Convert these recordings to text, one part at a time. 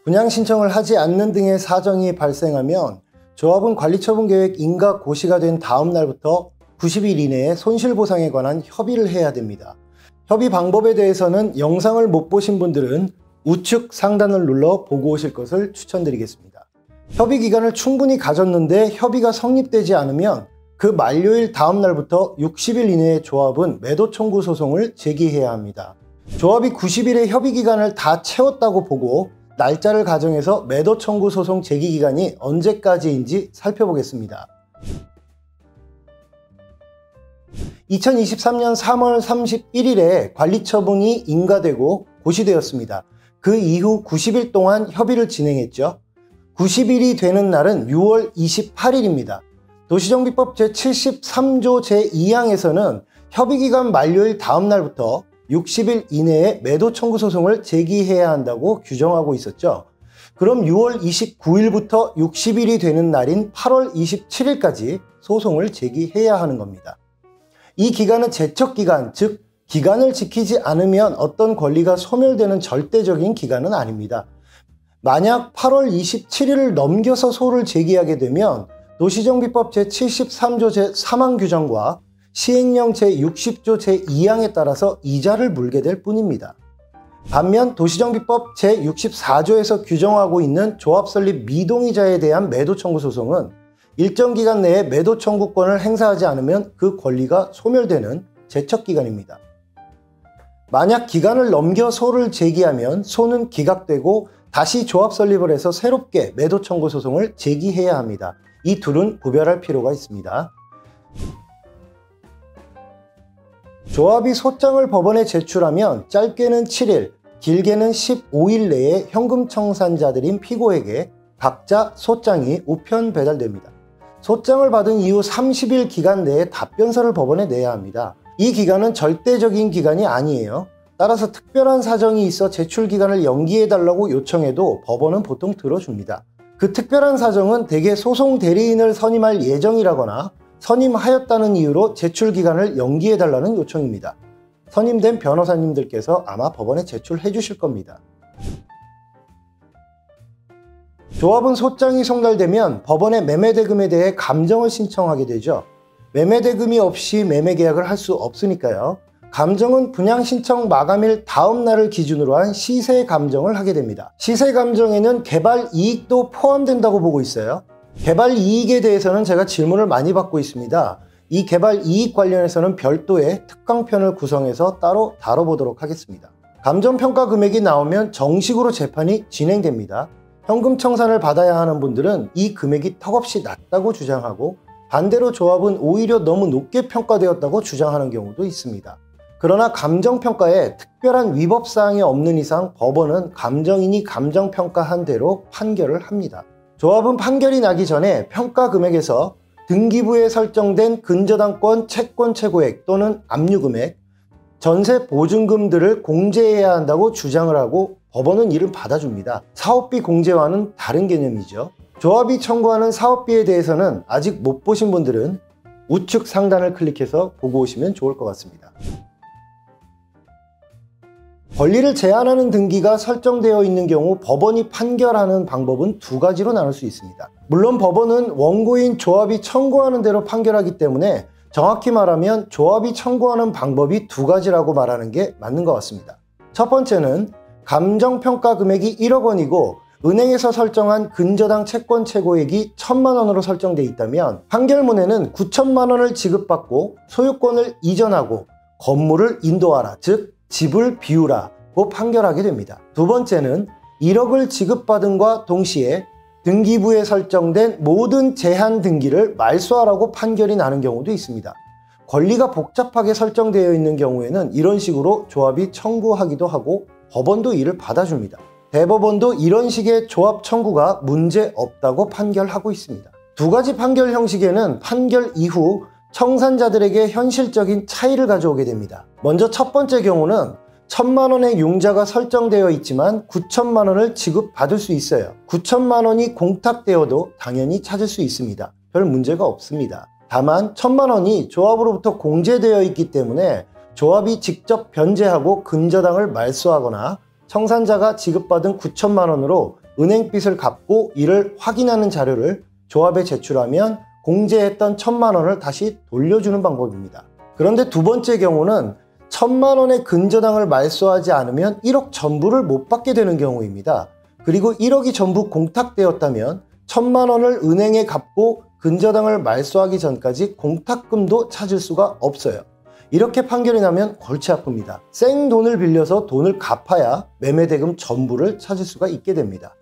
분양 신청을 하지 않는 등의 사정이 발생하면 조합은 관리처분계획 인가 고시가 된 다음 날부터 90일 이내에 손실보상에 관한 협의를 해야 됩니다. 협의 방법에 대해서는 영상을 못 보신 분들은 우측 상단을 눌러 보고 오실 것을 추천드리겠습니다. 협의 기간을 충분히 가졌는데 협의가 성립되지 않으면 그 만료일 다음 날부터 60일 이내에 조합은 매도 청구 소송을 제기해야 합니다. 조합이 90일의 협의 기간을 다 채웠다고 보고 날짜를 가정해서 매도 청구 소송 제기 기간이 언제까지인지 살펴보겠습니다. 2023년 3월 31일에 관리처분이 인가되고 고시되었습니다. 그 이후 90일 동안 협의를 진행했죠. 90일이 되는 날은 6월 28일입니다. 도시정비법 제73조 제2항에서는 협의기간 만료일 다음 날부터 60일 이내에 매도 청구 소송을 제기해야 한다고 규정하고 있었죠. 그럼 6월 29일부터 60일이 되는 날인 8월 27일까지 소송을 제기해야 하는 겁니다. 이 기간은 제척기간, 즉 기간을 지키지 않으면 어떤 권리가 소멸되는 절대적인 기간은 아닙니다. 만약 8월 27일을 넘겨서 소를 제기하게 되면 도시정비법 제73조 제3항 규정과 시행령 제60조 제2항에 따라서 이자를 물게 될 뿐입니다. 반면 도시정비법 제64조에서 규정하고 있는 조합 설립 미동의자에 대한 매도 청구 소송은 일정 기간 내에 매도 청구권을 행사하지 않으면 그 권리가 소멸되는 제척기간입니다. 만약 기간을 넘겨 소를 제기하면 소는 기각되고 다시 조합 설립을 해서 새롭게 매도 청구 소송을 제기해야 합니다. 이 둘은 구별할 필요가 있습니다. 조합이 소장을 법원에 제출하면 짧게는 7일, 길게는 15일 내에 현금 청산자들인 피고에게 각자 소장이 우편 배달됩니다. 소장을 받은 이후 30일 기간 내에 답변서를 법원에 내야 합니다. 이 기간은 절대적인 기간이 아니에요. 따라서 특별한 사정이 있어 제출 기간을 연기해달라고 요청해도 법원은 보통 들어줍니다. 그 특별한 사정은 대개 소송 대리인을 선임할 예정이라거나 선임하였다는 이유로 제출 기간을 연기해달라는 요청입니다. 선임된 변호사님들께서 아마 법원에 제출해 주실 겁니다. 조합은 소장이 송달되면 법원에 매매대금에 대해 감정을 신청하게 되죠. 매매대금이 없이 매매계약을 할 수 없으니까요. 감정은 분양신청 마감일 다음 날을 기준으로 한 시세감정을 하게 됩니다. 시세감정에는 개발이익도 포함된다고 보고 있어요. 개발이익에 대해서는 제가 질문을 많이 받고 있습니다. 이 개발이익 관련해서는 별도의 특강편을 구성해서 따로 다뤄보도록 하겠습니다. 감정평가 금액이 나오면 정식으로 재판이 진행됩니다. 현금 청산을 받아야 하는 분들은 이 금액이 턱없이 낮다고 주장하고 반대로 조합은 오히려 너무 높게 평가되었다고 주장하는 경우도 있습니다. 그러나 감정평가에 특별한 위법사항이 없는 이상 법원은 감정인이 감정평가한 대로 판결을 합니다. 조합은 판결이 나기 전에 평가 금액에서 등기부에 설정된 근저당권 채권 최고액 또는 압류금액, 전세 보증금들을 공제해야 한다고 주장을 하고 법원은 이를 받아줍니다. 사업비 공제와는 다른 개념이죠. 조합이 청구하는 사업비에 대해서는 아직 못 보신 분들은 우측 상단을 클릭해서 보고 오시면 좋을 것 같습니다. 권리를 제한하는 등기가 설정되어 있는 경우 법원이 판결하는 방법은 두 가지로 나눌 수 있습니다. 물론 법원은 원고인 조합이 청구하는 대로 판결하기 때문에 정확히 말하면 조합이 청구하는 방법이 두 가지라고 말하는 게 맞는 것 같습니다. 첫 번째는 감정평가 금액이 1억 원이고 은행에서 설정한 근저당 채권 최고액이 1,000만 원으로 설정되어 있다면 판결문에는 9천만 원을 지급받고 소유권을 이전하고 건물을 인도하라, 즉 집을 비우라고 판결하게 됩니다. 두 번째는 1억을 지급받은과 동시에 등기부에 설정된 모든 제한 등기를 말소하라고 판결이 나는 경우도 있습니다. 권리가 복잡하게 설정되어 있는 경우에는 이런 식으로 조합이 청구하기도 하고 법원도 이를 받아줍니다. 대법원도 이런 식의 조합 청구가 문제 없다고 판결하고 있습니다. 두 가지 판결 형식에는 판결 이후 청산자들에게 현실적인 차이를 가져오게 됩니다. 먼저 첫 번째 경우는 1,000만 원의 융자가 설정되어 있지만 9천만 원을 지급받을 수 있어요. 9천만 원이 공탁되어도 당연히 찾을 수 있습니다. 별 문제가 없습니다. 다만 1,000만 원이 조합으로부터 공제되어 있기 때문에 조합이 직접 변제하고 근저당을 말소하거나 청산자가 지급받은 9천만 원으로 은행빚을 갚고 이를 확인하는 자료를 조합에 제출하면 공제했던 1,000만 원을 다시 돌려주는 방법입니다. 그런데 두 번째 경우는 1,000만 원의 근저당을 말소하지 않으면 1억 전부를 못 받게 되는 경우입니다. 그리고 1억이 전부 공탁되었다면 1,000만 원을 은행에 갚고 근저당을 말소하기 전까지 공탁금도 찾을 수가 없어요. 이렇게 판결이 나면 골치 아픕니다. 생돈을 빌려서 돈을 갚아야 매매대금 전부를 찾을 수가 있게 됩니다.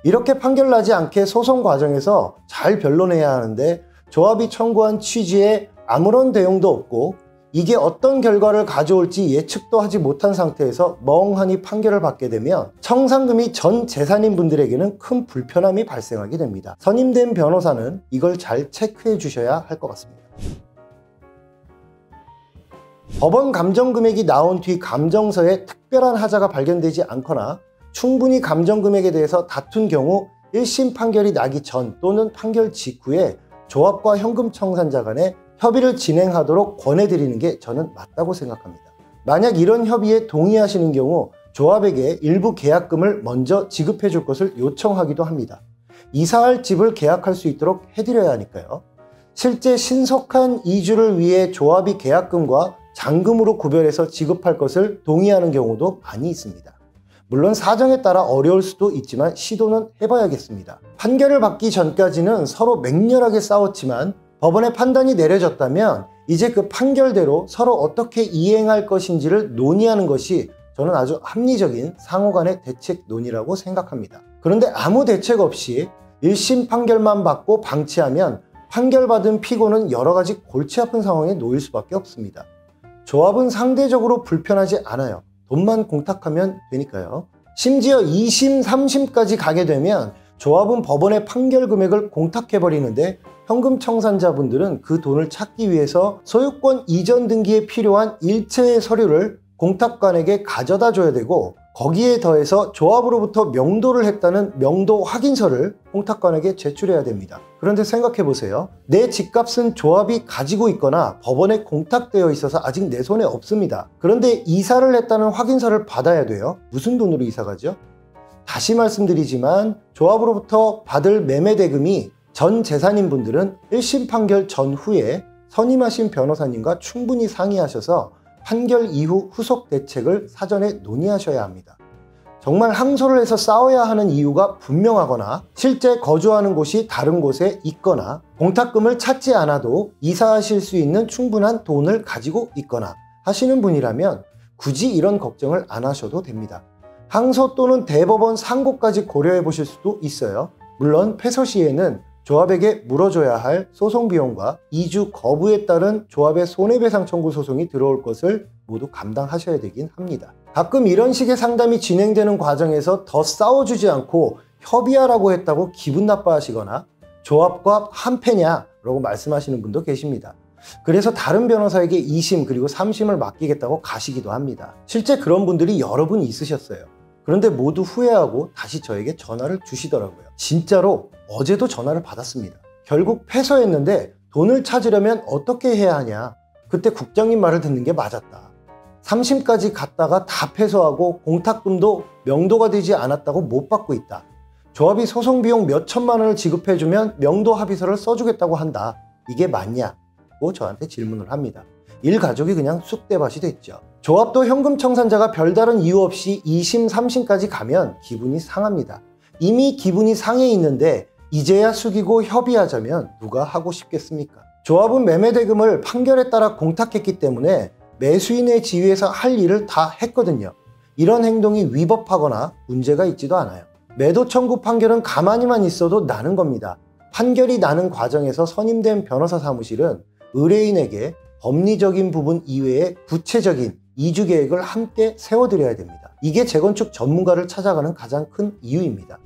이렇게 판결 나지 않게 소송 과정에서 잘 변론해야 하는데 조합이 청구한 취지에 아무런 대응도 없고 이게 어떤 결과를 가져올지 예측도 하지 못한 상태에서 멍하니 판결을 받게 되면 청산금이 전 재산인 분들에게는 큰 불편함이 발생하게 됩니다. 선임된 변호사는 이걸 잘 체크해 주셔야 할 것 같습니다. 법원 감정금액이 나온 뒤 감정서에 특별한 하자가 발견되지 않거나 충분히 감정금액에 대해서 다툰 경우 1심 판결이 나기 전 또는 판결 직후에 조합과 현금 청산자 간에 협의를 진행하도록 권해드리는 게 저는 맞다고 생각합니다. 만약 이런 협의에 동의하시는 경우 조합에게 일부 계약금을 먼저 지급해 줄 것을 요청하기도 합니다. 이사할 집을 계약할 수 있도록 해드려야 하니까요. 실제 신속한 이주를 위해 조합이 계약금과 잔금으로 구별해서 지급할 것을 동의하는 경우도 많이 있습니다. 물론 사정에 따라 어려울 수도 있지만 시도는 해봐야겠습니다. 판결을 받기 전까지는 서로 맹렬하게 싸웠지만 법원의 판단이 내려졌다면 이제 그 판결대로 서로 어떻게 이행할 것인지를 논의하는 것이 저는 아주 합리적인 상호 간의 대책 논의라고 생각합니다. 그런데 아무 대책 없이 1심 판결만 받고 방치하면 판결받은 피고는 여러 가지 골치 아픈 상황에 놓일 수밖에 없습니다. 조합은 상대적으로 불편하지 않아요. 돈만 공탁하면 되니까요. 심지어 2심, 3심까지 가게 되면 조합은 법원의 판결 금액을 공탁해버리는데 현금 청산자분들은 그 돈을 찾기 위해서 소유권 이전 등기에 필요한 일체의 서류를 공탁관에게 가져다 줘야 되고 거기에 더해서 조합으로부터 명도를 했다는 명도 확인서를 공탁관에게 제출해야 됩니다. 그런데 생각해 보세요. 내 집값은 조합이 가지고 있거나 법원에 공탁되어 있어서 아직 내 손에 없습니다. 그런데 이사를 했다는 확인서를 받아야 돼요. 무슨 돈으로 이사 가죠? 다시 말씀드리지만 조합으로부터 받을 매매대금이 전 재산인 분들은 1심 판결 전후에 선임하신 변호사님과 충분히 상의하셔서 판결 이후 후속 대책을 사전에 논의하셔야 합니다. 정말 항소를 해서 싸워야 하는 이유가 분명하거나 실제 거주하는 곳이 다른 곳에 있거나 공탁금을 찾지 않아도 이사하실 수 있는 충분한 돈을 가지고 있거나 하시는 분이라면 굳이 이런 걱정을 안 하셔도 됩니다. 항소 또는 대법원 상고까지 고려해 보실 수도 있어요. 물론 패소 시에는 조합에게 물어줘야 할 소송 비용과 이주 거부에 따른 조합의 손해배상 청구 소송이 들어올 것을 모두 감당하셔야 되긴 합니다. 가끔 이런 식의 상담이 진행되는 과정에서 더 싸워주지 않고 협의하라고 했다고 기분 나빠하시거나 조합과 한패냐 라고 말씀하시는 분도 계십니다. 그래서 다른 변호사에게 2심 그리고 3심을 맡기겠다고 가시기도 합니다. 실제 그런 분들이 여러 분 있으셨어요. 그런데 모두 후회하고 다시 저에게 전화를 주시더라고요. 진짜로 어제도 전화를 받았습니다. 결국 패소했는데 돈을 찾으려면 어떻게 해야 하냐. 그때 국장님 말을 듣는 게 맞았다. 3심까지 갔다가 다 패소하고 공탁금도 명도가 되지 않았다고 못 받고 있다. 조합이 소송 비용 몇 천만 원을 지급해주면 명도 합의서를 써주겠다고 한다. 이게 맞냐고 저한테 질문을 합니다. 일가족이 그냥 쑥대밭이 됐죠. 조합도 현금 청산자가 별다른 이유 없이 2심, 3심까지 가면 기분이 상합니다. 이미 기분이 상해 있는데 이제야 숙이고 협의하자면 누가 하고 싶겠습니까? 조합은 매매대금을 판결에 따라 공탁했기 때문에 매수인의 지위에서 할 일을 다 했거든요. 이런 행동이 위법하거나 문제가 있지도 않아요. 매도 청구 판결은 가만히만 있어도 나는 겁니다. 판결이 나는 과정에서 선임된 변호사 사무실은 의뢰인에게 법리적인 부분 이외에 구체적인 이주 계획을 함께 세워드려야 됩니다. 이게 재건축 전문가를 찾아가는 가장 큰 이유입니다.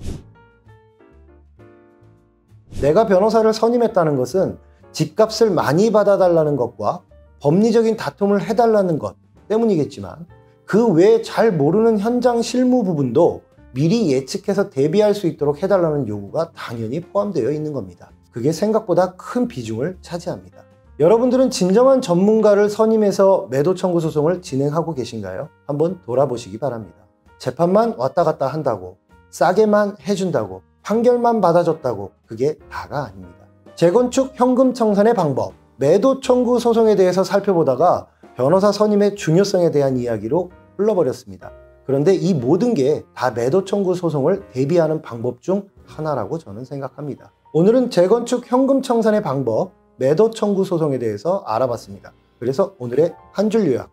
내가 변호사를 선임했다는 것은 집값을 많이 받아달라는 것과 법리적인 다툼을 해달라는 것 때문이겠지만 그 외에 잘 모르는 현장 실무 부분도 미리 예측해서 대비할 수 있도록 해달라는 요구가 당연히 포함되어 있는 겁니다. 그게 생각보다 큰 비중을 차지합니다. 여러분들은 진정한 전문가를 선임해서 매도 청구 소송을 진행하고 계신가요? 한번 돌아보시기 바랍니다. 재판만 왔다 갔다 한다고 싸게만 해준다고, 판결만 받아줬다고 그게 다가 아닙니다. 재건축 현금 청산의 방법, 매도 청구 소송에 대해서 살펴보다가 변호사 선임의 중요성에 대한 이야기로 흘러버렸습니다. 그런데 이 모든 게 다 매도 청구 소송을 대비하는 방법 중 하나라고 저는 생각합니다. 오늘은 재건축 현금 청산의 방법, 매도 청구 소송에 대해서 알아봤습니다. 그래서 오늘의 한 줄 요약.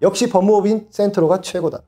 역시 법무법인 센트로가 최고다.